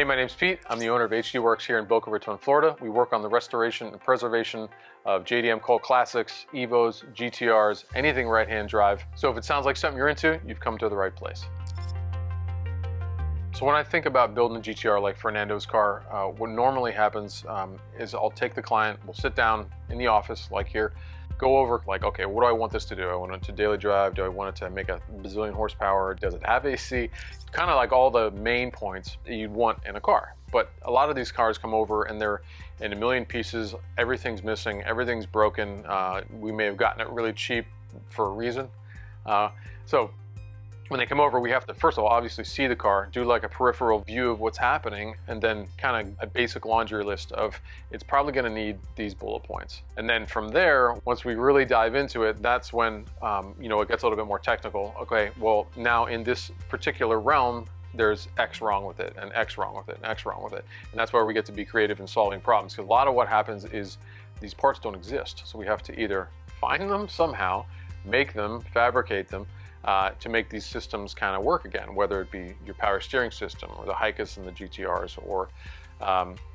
Hey, my name's Pete. I'm the owner of hdwerks here in Boca Raton, Florida. We work on the restoration and preservation of JDM Cult Classics, Evos, GTRs, anything right-hand drive. So if it sounds like something you're into, you've come to the right place. So when I think about building a GTR like Fernando's car, what normally happens is I'll take the client, we'll sit down in the office like here, go over like, okay, what do I want this to do? I want it to daily drive. Do I want it to make a bazillion horsepower? Does it have AC? Kind of like all the main points that you'd want in a car. But a lot of these cars come over and they're in a million pieces. Everything's missing. Everything's broken. We may have gotten it really cheap for a reason. So when they come over, we have to, first of all, obviously see the car, do like a peripheral view of what's happening, and then kind of a basic laundry list of it's probably going to need these bullet points. And then from there, once we really dive into it, that's when, it gets a little bit more technical. Okay, well, now in this particular realm, there's X wrong with it, and X wrong with it, and X wrong with it. And that's where we get to be creative in solving problems. Because a lot of what happens is these parts don't exist. So we have to either find them somehow, make them, fabricate them, to make these systems kind of work again, whether it be your power steering system or the Hikes and the GTRs or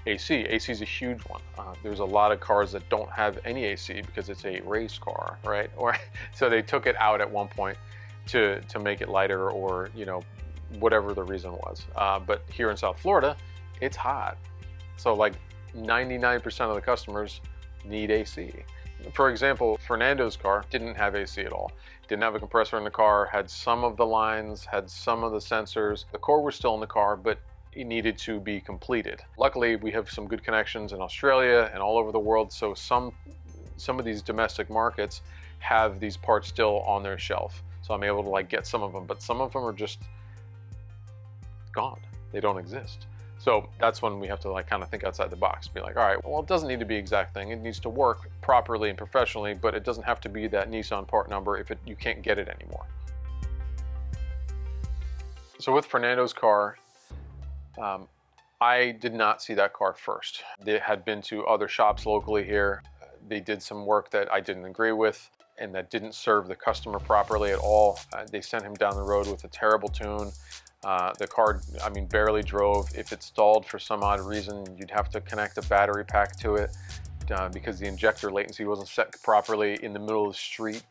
AC. AC is a huge one. There's a lot of cars that don't have any AC because it's a race car, right? Or so they took it out at one point to make it lighter or, whatever the reason was. But here in South Florida, it's hot. So like 99% of the customers need AC. For example, Fernando's car didn't have AC at all. Didn't have a compressor in the car, had some of the lines, had some of the sensors. The core was still in the car, but it needed to be completed. Luckily, we have some good connections in Australia and all over the world, so some of these domestic markets have these parts still on their shelf. So I'm able to get some of them, but some of them are just gone. They don't exist. So that's when we have to kind of think outside the box. Be like, all right, well, it doesn't need to be exact thing. It needs to work properly and professionally, but it doesn't have to be that Nissan part number if you can't get it anymore. So with Fernando's car, I did not see that car first. They had been to other shops locally here. They did some work that I didn't agree with and that didn't serve the customer properly at all. They sent him down the road with a terrible tune. The car, barely drove. If it stalled for some odd reason, you'd have to connect a battery pack to it because the injector latency wasn't set properly in the middle of the street.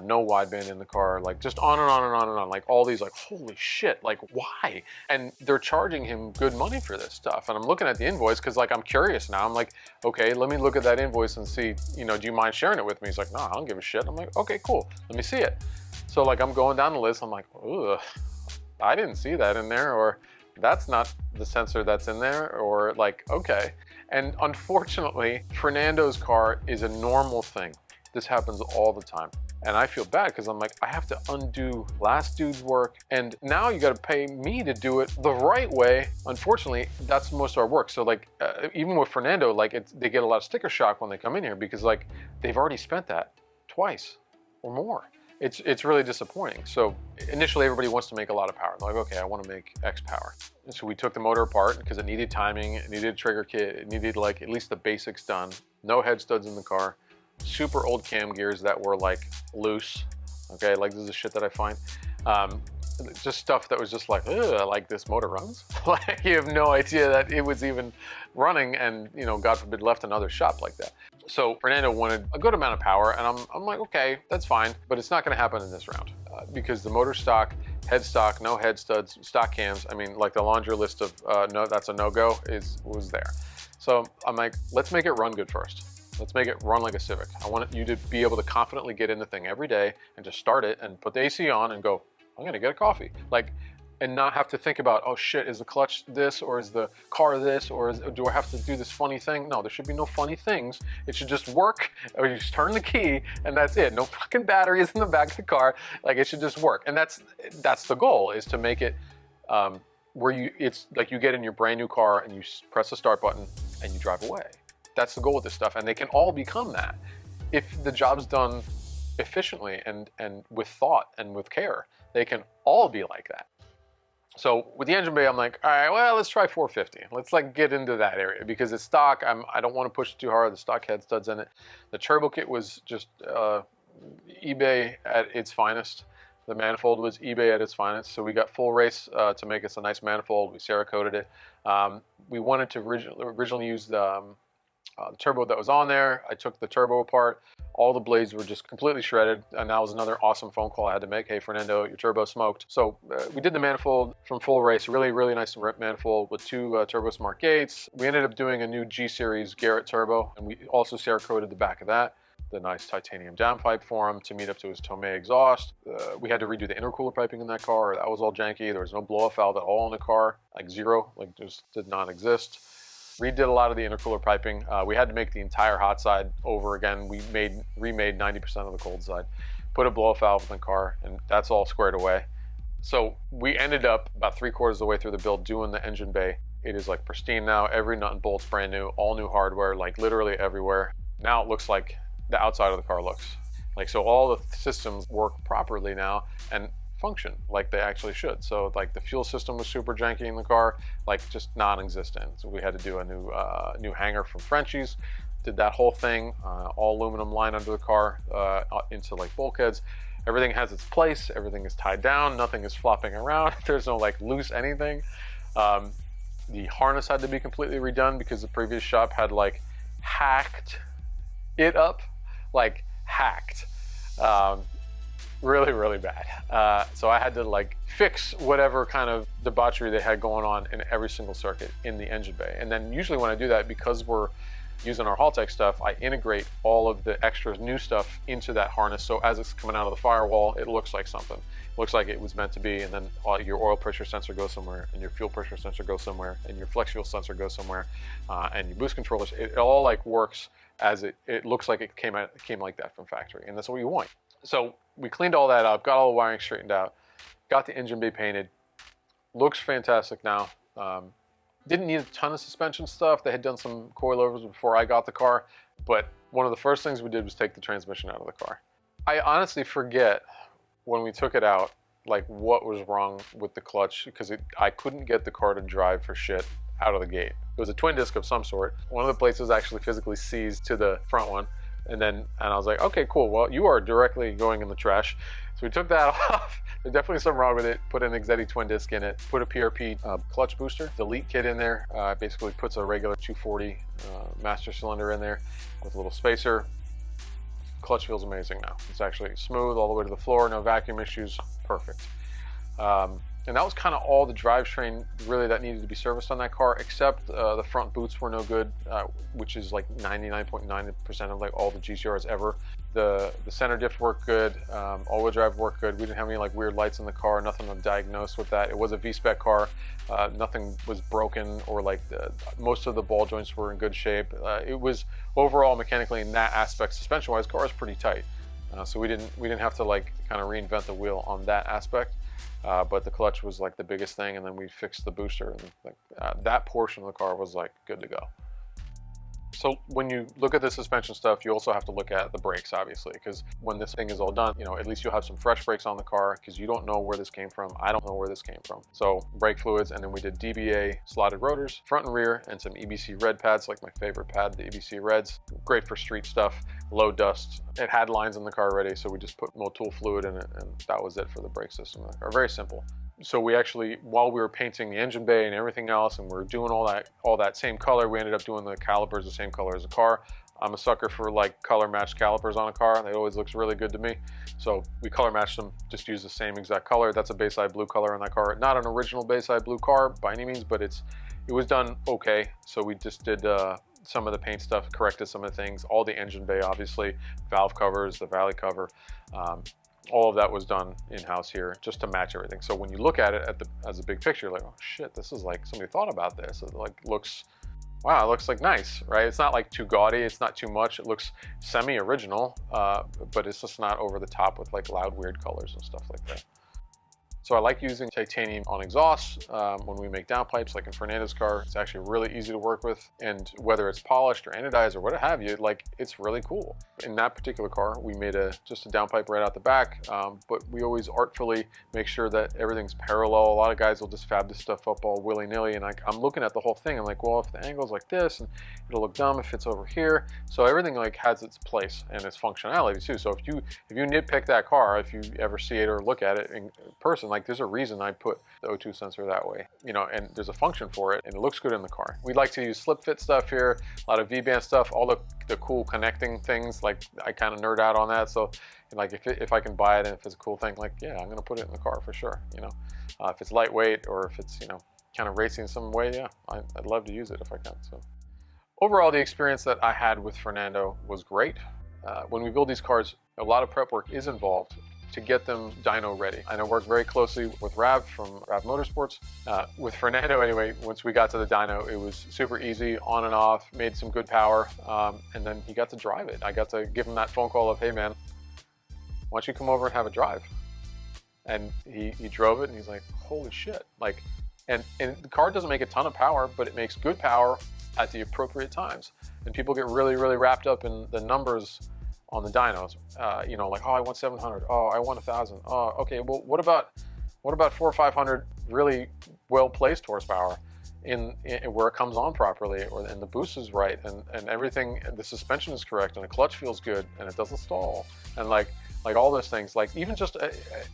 No wideband in the car, just on and on and on and on. All these, holy shit, why? And they're charging him good money for this stuff. And I'm looking at the invoice because I'm curious now. I'm like, okay, let me look at that invoice and see, do you mind sharing it with me? He's like, no, I don't give a shit. I'm like, okay, cool. Let me see it. So I'm going down the list. I'm like, ugh. I didn't see that in there, or that's not the sensor that's in there, or okay. And unfortunately, Fernando's car is a normal thing. This happens all the time. And I feel bad because I'm like, I have to undo last dude's work, and now you got to pay me to do it the right way. Unfortunately, that's most of our work. So even with Fernando, they get a lot of sticker shock when they come in here because they've already spent that twice or more. It's really disappointing. So initially everybody wants to make a lot of power. They're like, okay, I want to make X power. And so we took the motor apart because it needed timing, it needed a trigger kit, it needed at least the basics done. No head studs in the car, super old cam gears that were loose. Okay, this is the shit that I find. Just stuff that was just ugh, this motor runs. You have no idea that it was even running and, God forbid, left another shop like that. So Fernando wanted a good amount of power, and I'm like, okay, that's fine, but it's not gonna happen in this round because the motor stock, head stock, no head studs, stock cams, the laundry list of no, that's a no-go was there. So I'm like, let's make it run good first. Let's make it run like a Civic. I want you to be able to confidently get in the thing every day and just start it and put the AC on and go, I'm gonna get a coffee. And not have to think about, oh shit, is the clutch this, or is the car this, or do I have to do this funny thing? No, there should be no funny things. It should just work, or you just turn the key, and that's it. No fucking batteries in the back of the car. It should just work. And that's the goal, is to make it where it's you get in your brand new car and you press the start button and you drive away. That's the goal with this stuff, and they can all become that if the job's done efficiently and with thought and with care. They can all be like that. So with the engine bay, I'm like, all right, well, let's try 450. Let's get into that area because it's stock. I don't want to push it too hard. The stock head studs in it. The turbo kit was just eBay at its finest. The manifold was eBay at its finest, so we got full race to make us a nice manifold. We Cerakoted it. We wanted to originally use the turbo that was on there. I took the turbo apart. All the blades were just completely shredded, and that was another awesome phone call I had to make. Hey, Fernando, your turbo smoked. So we did the manifold from full race, really, really nice manifold with two Turbo Smart gates. We ended up doing a new G-Series Garrett turbo, and we also Cerakoted the back of that. The nice titanium downpipe for him to meet up to his Tomei exhaust. We had to redo the intercooler piping in that car. That was all janky. There was no blow-off valve at all in the car, like zero, like just did not exist. Redid a lot of the intercooler piping. We had to make the entire hot side over again. We remade 90% of the cold side. Put a blow-off valve in the car, and that's all squared away. So we ended up about 3/4 of the way through the build doing the engine bay. It is like pristine now. Every nut and bolt's brand new, all new hardware, like literally everywhere. Now it looks like the outside of the car looks. Like, so all the systems work properly now and function like they actually should. So like the fuel system was super janky in the car, like just non-existent. So we had to do a new hanger from Frenchies. Did that whole thing, all aluminum line under the car into like bulkheads. Everything has its place. Everything is tied down. Nothing is flopping around. There's no like loose anything. The harness had to be completely redone because the previous shop had like hacked it up, like hacked. Really, really bad. So I had to like fix whatever kind of debauchery they had going on in every single circuit in the engine bay. And then usually when I do that, because we're using our Haltech stuff, I integrate all of the extra new stuff into that harness. So as it's coming out of the firewall, it looks like something. It looks like it was meant to be. And then your oil pressure sensor goes somewhere, and your fuel pressure sensor goes somewhere, and your flex fuel sensor goes somewhere, and your boost controllers. It all like works as it looks like it came like that from factory, and that's what you want. So we cleaned all that up, got all the wiring straightened out, got the engine bay painted. Looks fantastic now. Didn't need a ton of suspension stuff. They had done some coilovers before I got the car, but one of the first things we did was take the transmission out of the car. I honestly forget when we took it out, like what was wrong with the clutch, because I couldn't get the car to drive for shit out of the gate. It was a twin disc of some sort. One of the plates was actually physically seized to the front one. And I was like, okay, cool. Well, you are directly going in the trash. So we took that off. There's definitely something wrong with it. Put an Exetti twin disc in it. Put a PRP clutch booster, delete kit in there. Basically puts a regular 240 master cylinder in there with a little spacer. Clutch feels amazing now. It's actually smooth all the way to the floor. No vacuum issues. Perfect. And that was kind of all the drivetrain really that needed to be serviced on that car, except the front boots were no good, which is like 99.9% of like all the GTRs ever. The center diff worked good, all-wheel drive worked good. We didn't have any like weird lights in the car, nothing to diagnose with that. It was a V-spec car, nothing was broken, or like most of the ball joints were in good shape. It was overall mechanically in that aspect, suspension-wise, car is pretty tight. So we didn't have to like kind of reinvent the wheel on that aspect. But the clutch was like the biggest thing, and then we fixed the booster, and like, that portion of the car was like good to go. So when you look at the suspension stuff, you also have to look at the brakes, obviously, because when this thing is all done, you know, at least you'll have some fresh brakes on the car, because you don't know where this came from. I don't know where this came from. So brake fluids, and then we did DBA slotted rotors, front and rear, and some EBC red pads, like my favorite pad, the EBC reds. Great for street stuff, low dust. It had lines in the car already, so we just put Motul fluid in it, and that was it for the brake system in the car. Very simple. So we actually, while we were painting the engine bay and everything else, and we were doing all that same color, we ended up doing the calipers the same color as the car. I'm a sucker for like color matched calipers on a car. They always looks really good to me. So we color matched them, just use the same exact color. That's a Bayside blue color on that car. Not an original Bayside blue car by any means, but it was done okay. So we just did some of the paint stuff, corrected some of the things, all the engine bay, obviously, valve covers, the valley cover. All of that was done in-house here just to match everything. So when you look at it as a big picture, like, oh shit, this is like somebody thought about this. It like looks, wow, it looks like nice, right? It's not like too gaudy, it's not too much. It looks semi-original, but it's just not over the top with like loud, weird colors and stuff like that. So I like using titanium on exhausts when we make downpipes, like in Fernando's car. It's actually really easy to work with, and whether it's polished or anodized or what have you, like, it's really cool. In that particular car, we made just a downpipe right out the back, but we always artfully make sure that everything's parallel. A lot of guys will just fab this stuff up all willy-nilly, and I'm looking at the whole thing. I'm like, well, if the angle's like this, and it'll look dumb if it's over here. So everything like has its place and its functionality too. So if you nitpick that car, if you ever see it or look at it in person, like, there's a reason I put the O2 sensor that way, you know, and there's a function for it, and it looks good in the car. We like to use slip fit stuff here, a lot of V-band stuff, all the cool connecting things. Like, I kind of nerd out on that. So like, if I can buy it and if it's a cool thing, like, yeah, I'm gonna put it in the car for sure. You know, if it's lightweight or if it's, you know, kind of racing in some way, yeah, I'd love to use it if I can. So overall, the experience that I had with Fernando was great. When we build these cars, a lot of prep work is involved to get them dyno ready. And I worked very closely with Rav from Rav Motorsports. With Fernando anyway, once we got to the dyno, it was super easy, on and off, made some good power, and then he got to drive it. I got to give him that phone call of, hey man, why don't you come over and have a drive? And he drove it, and he's like, holy shit. Like, and the car doesn't make a ton of power, but it makes good power at the appropriate times. And people get really, really wrapped up in the numbers on the dynos, you know, like, oh, I want 700, oh, I want 1,000, oh, okay, well, what about 400 or 500 really well-placed horsepower in where it comes on properly, and the boost is right, and everything, the suspension is correct, and the clutch feels good, and it doesn't stall, and like all those things. Like, even just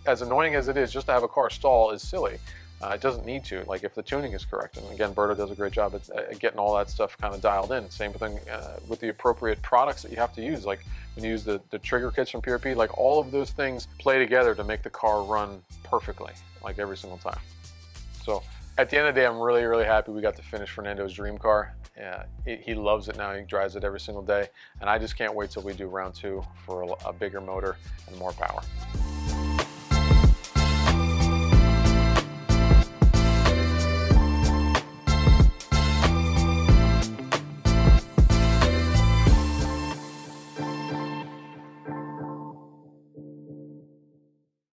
as annoying as it is, just to have a car stall is silly. It doesn't need to, like, if the tuning is correct. And again, Berto does a great job at getting all that stuff kind of dialed in. Same thing with the appropriate products that you have to use. Like, when you use the trigger kits from PRP, like, all of those things play together to make the car run perfectly, like, every single time. So at the end of the day, I'm really, really happy we got to finish Fernando's dream car. He loves it now. He drives it every single day. And I just can't wait till we do round 2 for a bigger motor and more power.